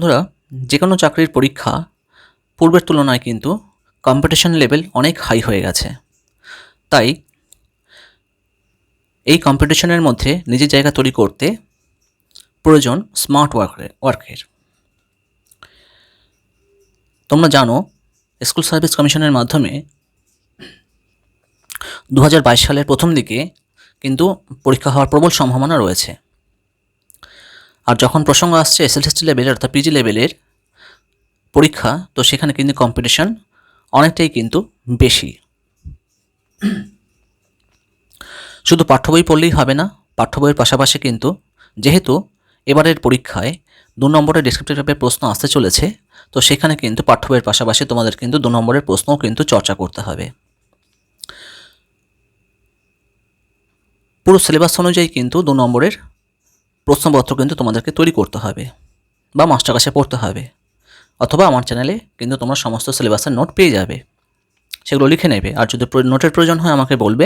বন্ধুরা, যে কোনো চাকরির পরীক্ষা পূর্বের তুলনায় কিন্তু কম্পিটিশন লেভেল অনেক হাই হয়ে গেছে। তাই এই কম্পিটিশনের মধ্যে নিজের জায়গা তৈরি করতে প্রয়োজন স্মার্ট ওয়ার্কের। তোমরা জানো, স্কুল সার্ভিস কমিশনের মাধ্যমে 2022 সালের প্রথম দিকে কিন্তু পরীক্ষা হওয়ার প্রবল সম্ভাবনা রয়েছে। আর যখন প্রসঙ্গ আসছে এসএসসি লেভেলের অর্থাৎ পিজি লেভেলের পরীক্ষা, তো সেখানে কিন্তু কম্পিটিশন অনেকটাই কিন্তু বেশি। শুধু পাঠ্য বই পড়লেই হবে না, পাঠ্য বইয়ের পাশাপাশি কিন্তু যেহেতু এবারের পরীক্ষায় 2 নম্বরের ডেসক্রিপটিভ টাইপের প্রশ্ন আসতে চলেছে, তো সেখানে কিন্তু পাঠ্য বইয়ের পাশাপাশি তোমাদের কিন্তু 2 নম্বরের প্রশ্নও কিন্তু চর্চা করতে হবে। পুরো সিলেবাস অনুযায়ী কিন্তু 2 নম্বরের প্রশ্নপত্র কিন্তু তোমাদেরকে তৈরি করতে হবে বা মাস্টার কাছে পড়তে হবে, অথবা আমার চ্যানেলে কিন্তু তোমরা সমস্ত সিলেবাসের নোট পেয়ে যাবে, সেগুলো লিখে নেবে। আর যদি নোটের প্রয়োজন হয় আমাকে বলবে,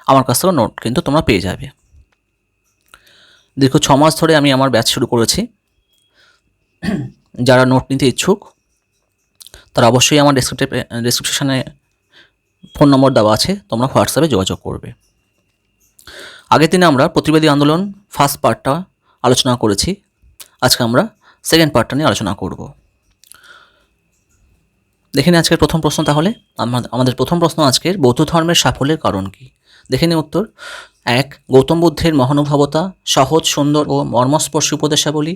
আমার কাছ থেকে নোট কিন্তু তোমরা পেয়ে যাবে। দীর্ঘ 6 মাস ধরে আমি আমার ব্যাচ শুরু করেছি। যারা নোট নিতে ইচ্ছুক তারা অবশ্যই আমার ডেসক্রিপশনে ফোন নম্বর দেওয়া আছে, তোমরা হোয়াটসঅ্যাপে যোগাযোগ করবে। আগের দিনে আমরা প্রতিবাদী আন্দোলন ফার্স্ট পার্টটা আলোচনা করেছি, আজকে আমরা সেকেন্ড পার্টটা নিয়ে আলোচনা করব। দেখে নিই আজকের প্রথম প্রশ্ন। তাহলে আমাদের প্রথম প্রশ্ন আজকের, বৌদ্ধ ধর্মের সাফল্যের কারণ কি? দেখে নিই উত্তর। 1. গৌতম বুদ্ধের মহানুভবতা, সহজ, সুন্দর ও মর্মস্পর্শী উপদেশাবলী।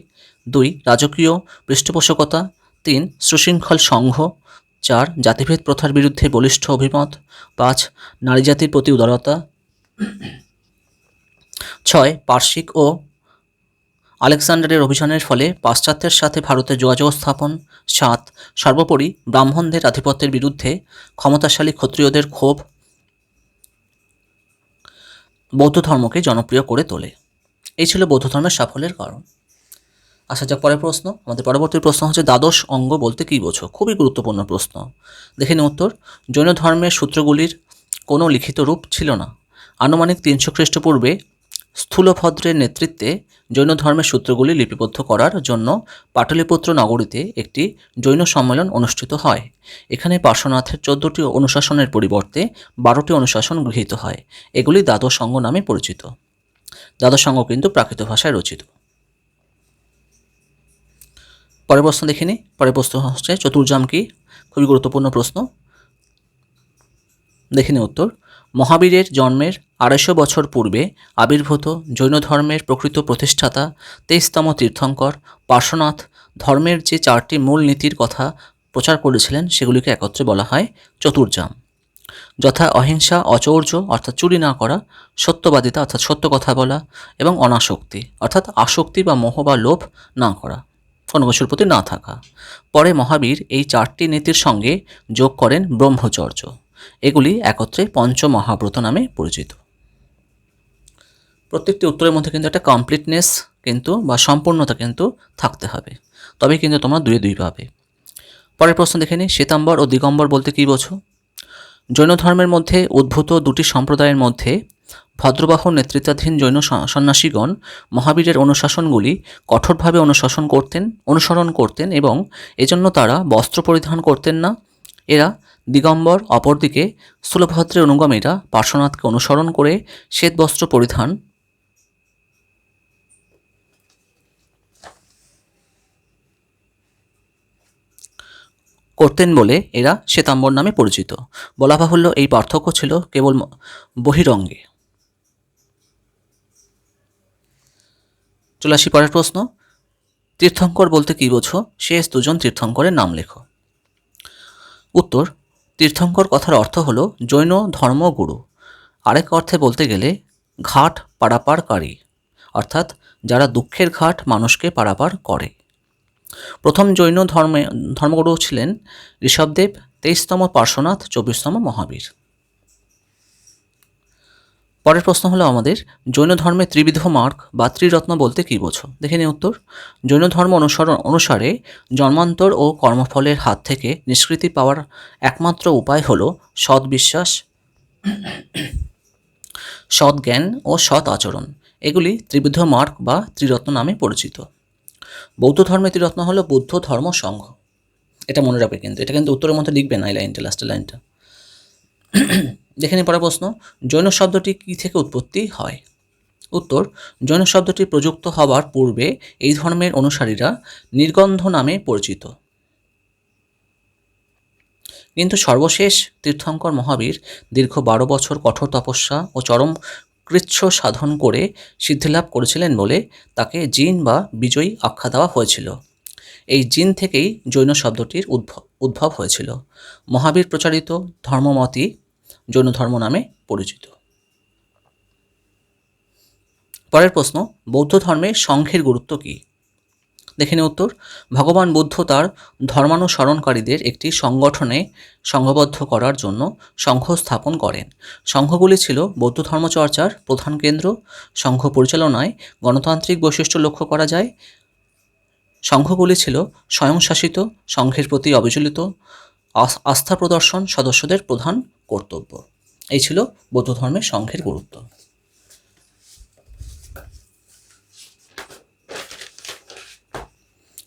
2. রাজকীয় পৃষ্ঠপোষকতা। 3. সুশৃঙ্খল সংঘ। 4. জাতিভেদ প্রথার বিরুদ্ধে বলিষ্ঠ অভিমত। 5. নারী জাতির প্রতি উদারতা। 6. পার্শ্বিক ও আলেকজান্ডারের অভিযানের ফলে পাশ্চাত্যের সাথে ভারতের যোগাযোগ স্থাপন। 7. সর্বোপরি ব্রাহ্মণদের আধিপত্যের বিরুদ্ধে ক্ষমতাশালী ক্ষত্রিয়দের ক্ষোভ বৌদ্ধ ধর্মকে জনপ্রিয় করে তোলে। এই ছিল বৌদ্ধ ধর্মের সাফল্যের কারণ। আসা যাক পরের প্রশ্ন। আমাদের পরবর্তী প্রশ্ন হচ্ছে, দ্বাদশ অঙ্গ বলতে কী বোঝো? খুবই গুরুত্বপূর্ণ প্রশ্ন। দেখে নিন উত্তর। জৈন ধর্মের সূত্রগুলির কোনো লিখিত রূপ ছিল না। আনুমানিক 300 খ্রিস্টপূর্বে স্থূলভদ্রের নেতৃত্বে জৈন ধর্মের সূত্রগুলি লিপিবদ্ধ করার জন্য পাটলিপুত্র নগরীতে একটি জৈন সম্মেলন অনুষ্ঠিত হয়। এখানে পার্শ্বনাথের 14টি অনুশাসনের পরিবর্তে 12টি অনুশাসন গৃহীত হয়। এগুলি দ্বাদশ অঙ্গ নামে পরিচিত। দ্বাদশ অঙ্গ কিন্তু প্রাকৃত ভাষায় রচিত। পরের প্রশ্ন দেখে নিই। পরের প্রশ্ন হচ্ছে, চতুর্জাম কি? খুবই গুরুত্বপূর্ণ প্রশ্ন। দেখে নিই উত্তর। মহাবীরের জন্মের 250 বছর পূর্বে আবির্ভূত জৈন ধর্মের প্রকৃত প্রতিষ্ঠাতা 23তম তীর্থঙ্কর পার্শ্বনাথ ধর্মের যে 4টি মূল নীতির কথা প্রচার করেছিলেন সেগুলিকে একত্রে বলা হয় চতুর্জাম, যথা অহিংসা, অচৌর্য অর্থাৎ চুরি না করা, সত্যবাদিতা অর্থাৎ সত্য কথা বলা, এবং অনাসক্তি অর্থাৎ আসক্তি বা মোহ বা লোভ না করা, কোনো কিছুর প্রতি না থাকা। পরে মহাবীর এই 4টি নীতির সঙ্গে যোগ করেন ব্রহ্মচর্য। এগুলি একত্রে পঞ্চমহাব্রত নামে পরিচিত। প্রত্যেকটি উত্তরের মধ্যে কিন্তু একটা কমপ্লিটনেস কিন্তু বা সম্পূর্ণতা কিন্তু থাকতে হবে, তবে কিন্তু তোমরা 2-2 পাবে। পরের প্রশ্ন দেখে নিই। শ্বেতাম্বর ও দিগম্বর বলতে কী বোঝো? জৈন ধর্মের মধ্যে উদ্ভূত 2টি সম্প্রদায়ের মধ্যে ভদ্রবাহ নেতৃত্বাধীন জৈন সন্ন্যাসীগণ মহাবীরের অনুশাসনগুলি কঠোরভাবে অনুসরণ করতেন এবং এজন্য তারা বস্ত্র পরিধান করতেন না। এরা দিগম্বর। অপরদিকে স্থূলভদ্রের অনুগামীরা পার্শ্বনাথকে অনুসরণ করে শ্বেতবস্ত্র পরিধান করতেন বলে এরা শ্বেতাম্বর নামে পরিচিত। বলা বাহুল্য এই পার্থক্য ছিল কেবল বহিরঙ্গে। চলে আসি পরের প্রশ্ন। তীর্থঙ্কর বলতে কী বোঝো? শেষ 2 জন তীর্থঙ্করের নাম লেখো। উত্তর। তীর্থঙ্কর কথার অর্থ হলো জৈন ধর্মগুরু। আরেক অর্থে বলতে গেলে ঘাট পারাপারকারী, অর্থাৎ যারা দুঃখের ঘাট মানুষকে পারাপার করে। প্রথম জৈন ধর্মগুরু ছিলেন ঋষভদেব, 23তম পার্শ্বনাথ, 24তম মহাবীর। পরের প্রশ্ন হলো আমাদের, জৈন ধর্মে ত্রিবিধ মার্গ বা ত্রিরত্ন বলতে কী বোঝো? দেখে নিই উত্তর। জৈন ধর্ম অনুসারে জন্মান্তর ও কর্মফলের হাত থেকে নিষ্কৃতি পাওয়ার একমাত্র উপায় হল সৎ বিশ্বাস, সৎ জ্ঞান ও সৎ আচরণ। এগুলি ত্রিবিধ মার্গ বা ত্রিরত্ন নামে পরিচিত। বৌদ্ধ ধর্মের ত্রিরত্ন হলো বুদ্ধ, ধর্ম, সংঘ। এটা মনে রাখবে কিন্তু, এটা কিন্তু উত্তরের মধ্যে লিখবে না এই লাইনটা, লাস্টের লাইনটা। দেখে নিই পরের প্রশ্ন, জৈন শব্দটি কী থেকে উৎপত্তি হয়? উত্তর, জৈন শব্দটি প্রযুক্ত হবার পূর্বে এই ধর্মের অনুসারীরা নির্গন্ধ নামে পরিচিত, কিন্তু সর্বশেষ তীর্থঙ্কর মহাবীর দীর্ঘ 12 বছর কঠোর তপস্যা ও চরম কৃচ্ছ সাধন করে সিদ্ধিলাভ করেছিলেন বলে তাকে জিন বা বিজয়ী আখ্যা দেওয়া হয়েছিল। এই জিন থেকেই জৈন শব্দটির উদ্ভব হয়েছিল। মহাবীর প্রচারিত ধর্মমতই জৈন ধর্ম নামে পরিচিত। পরের প্রশ্ন, বৌদ্ধ ধর্মে সংঘের গুরুত্ব কী? দেখে নিন উত্তর, ভগবান বুদ্ধ তার ধর্মানুসরণকারীদের একটি সংগঠনে সংঘবদ্ধ করার জন্য সংঘ স্থাপন করেন। সংঘগুলি ছিল বৌদ্ধ ধর্মচর্চার প্রধান কেন্দ্র। সংঘ পরিচালনায় গণতান্ত্রিক বৈশিষ্ট্য লক্ষ্য করা যায়। সংঘগুলি ছিল স্বয়ংশাসিত, সংঘের প্রতি অবিচলিত, আস্থা প্রদর্শন সদস্যদের প্রধান কর্তব্য। এই ছিল বৌদ্ধ ধর্মের সংঘের গুরুত্ব।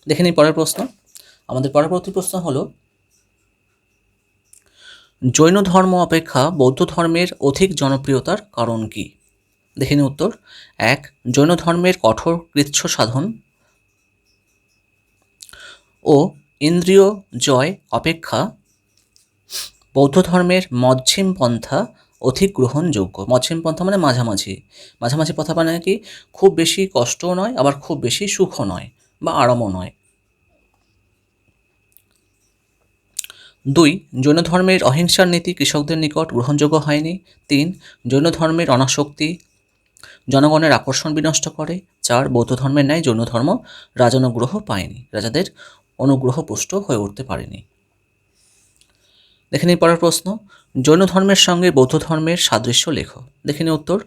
দেখে নিই পরের প্রশ্ন। আমাদের পরবর্তী প্রশ্ন হলো, জৈন ধর্ম অপেক্ষা বৌদ্ধ ধর্মের অধিক জনপ্রিয়তার কারণ কি? দেখে নিই উত্তর, 1. জৈন ধর্মের কঠোর কৃচ্ছ সাধন ও ইন্দ্রিয় জয় অপেক্ষা বৌদ্ধ ধর্মের মধ্যম পন্থা অধিক গ্রহণযোগ্য। মধ্যম পন্থা মানে মাঝামাঝি, মাঝামাঝি পন্থা মানে কি, খুব বেশি কষ্টও নয় আবার খুব বেশি সুখও নয় বা আরামও নয়। 2. জৈন ধর্মের অহিংসার নীতি কৃষকদের নিকট গ্রহণযোগ্য হয়নি। 3. জৈন ধর্মের অনাসক্তি জনগণের আকর্ষণ বিনষ্ট করে। 4. বৌদ্ধ ধর্মের ন্যায় জৈন ধর্ম রাজানুগ্রহ পায়নি, রাজাদের অনুগ্রহ পুষ্ট হয়ে উঠতে পারেনি। দেখে নিই পরের প্রশ্ন, জৈন ধর্মের সঙ্গে বৌদ্ধ ধর্মের সাদৃশ্য লেখ। দেখে নিই উত্তর,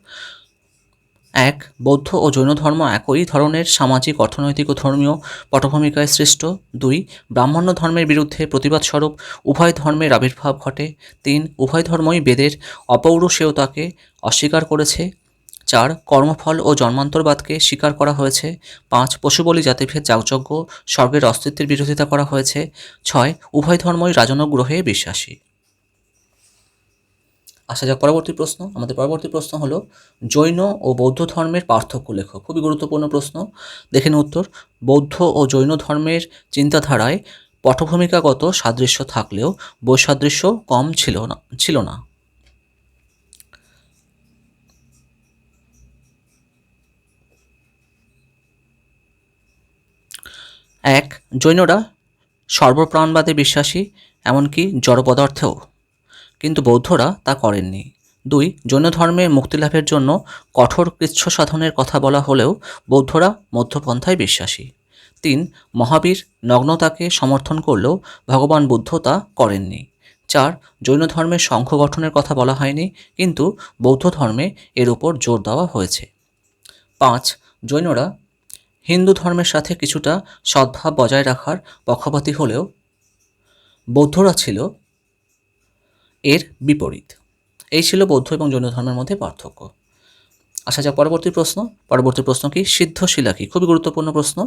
1. বৌদ্ধ ও জৈন ধর্ম একই ধরনের সামাজিক, অর্থনৈতিক ও ধর্মীয় পটভূমিকায় সৃষ্ট। 2. ব্রাহ্মণ্য ধর্মের বিরুদ্ধে প্রতিবাদস্বরূপ উভয় ধর্মের আবির্ভাব ঘটে। 3. উভয় ধর্মই বেদের অপৌরুষেয়তাকে অস্বীকার করেছে। 4. কর্মফল ও জন্মান্তরবাদকে স্বীকার করা হয়েছে। 5. পশুবলি, জাতিভেদ, যাগযজ্ঞ, স্বর্গের অস্তিত্বের বিরোধিতা করা হয়েছে। 6. উভয় ধর্মই রাজনুগ্রহে বিশ্বাসী। আসা যাক পরবর্তী প্রশ্ন। আমাদের পরবর্তী প্রশ্ন হলো, জৈন ও বৌদ্ধ ধর্মের পার্থক্য লেখ। খুবই গুরুত্বপূর্ণ প্রশ্ন। দেখে নিন উত্তর, বৌদ্ধ ও জৈন ধর্মের চিন্তাধারায় পটভূমিকাগত সাদৃশ্য থাকলেও বৈসাদৃশ্য কম ছিল না। 1. জৈনরা সর্বপ্রাণবাদে বিশ্বাসী, এমনকি জড় পদার্থেও, কিন্তু বৌদ্ধরা তা করেননি। 2. জৈন ধর্মে মুক্তিলাভের জন্য কঠোর কৃচ্ছ সাধনের কথা বলা হলেও বৌদ্ধরা মধ্যপন্থায় বিশ্বাসী। 3. মহাবীর নগ্নতাকে সমর্থন করলেও ভগবান বুদ্ধ তা করেননি। 4. জৈন ধর্মে সংঘ গঠনের কথা বলা হয়নি, কিন্তু বৌদ্ধ ধর্মে এর উপর জোর দেওয়া হয়েছে। 5. জৈনরা হিন্দু ধর্মের সাথে কিছুটা সদ্ভাব বজায় রাখার পক্ষপাতী হলেও বৌদ্ধরা ছিল এর বিপরীত। এই ছিল বৌদ্ধ এবং জৈন ধর্মের মধ্যে পার্থক্য। আসা যাক পরবর্তী প্রশ্ন। পরবর্তী প্রশ্ন কি, সিদ্ধশিলা কি? খুবই গুরুত্বপূর্ণ প্রশ্ন।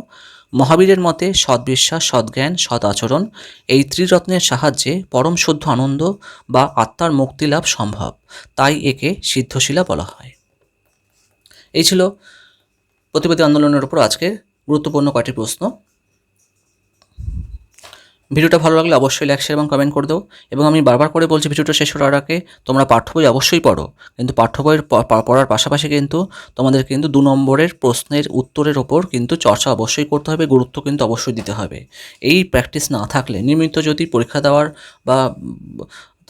মহাবীরের মতে সদ্বিশ্বাস, সদ্জ্ঞান, সৎ আচরণ এই ত্রিরত্নের সাহায্যে পরম শুদ্ধ আনন্দ বা আত্মার মুক্তিলাভ সম্ভব, তাই একে সিদ্ধশিলা বলা হয়। এই ছিল প্রতিবাদী আন্দোলনের উপর আজকের গুরুত্বপূর্ণ কয়েকটি প্রশ্ন। ভিডিওটা ভালো লাগলে অবশ্যই লাইক, শেয়ার এবং কমেন্ট করে দাও। এবং আমি বারবার করে বলছি, ভিডিওটা শেষ করার আগে তোমরা পাঠ্য বই অবশ্যই পড়ো, কিন্তু পাঠ্য বইয়ের পড়ার পাশাপাশি কিন্তু তোমাদের কিন্তু 2 নম্বরের প্রশ্নের উত্তরের ওপর কিন্তু চর্চা অবশ্যই করতে হবে, গুরুত্ব কিন্তু অবশ্যই দিতে হবে। এই প্র্যাকটিস না থাকলে, নিয়মিত যদি পরীক্ষা দেওয়ার বা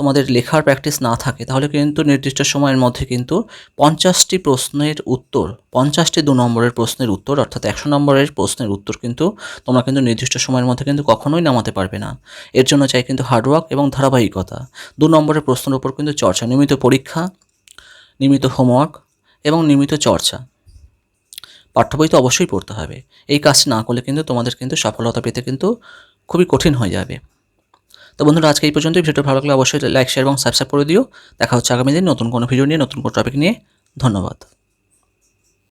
তোমাদের লেখার প্র্যাকটিস না থাকে, তাহলে কিন্তু নির্দিষ্ট সময়ের মধ্যে কিন্তু 50টি প্রশ্নের উত্তর, 50টি 2 নম্বরের প্রশ্নের উত্তর, অর্থাৎ 100 নম্বরের প্রশ্নের উত্তর কিন্তু তোমরা কিন্তু নির্দিষ্ট সময়ের মধ্যে কিন্তু কখনোই নামাতে পারবে না। এর জন্য চাই কিন্তু হার্ডওয়ার্ক এবং ধারাবাহিকতা। 2 নম্বরের প্রশ্নের উপর কিন্তু চর্চা, নিয়মিত পরীক্ষা, নিয়মিত হোমওয়ার্ক এবং নিয়মিত চর্চা। পাঠ্য বই তো অবশ্যই পড়তে হবে। এই কাজটি না করলে কিন্তু তোমাদের কিন্তু সফলতা পেতে কিন্তু খুবই কঠিন হয়ে যাবে। তো বন্ধুরা, আজকে এই পর্যন্তই। ভিডিওটা ভালো লাগলে অবশ্যই লাইক, শেয়ার এবং সাবস্ক্রাইব করে দিও। দেখা হচ্ছে আগামী দিন নতুন কোনো ভিডিও নিয়ে, নতুন কোনো টপিক নিয়ে। ধন্যবাদ।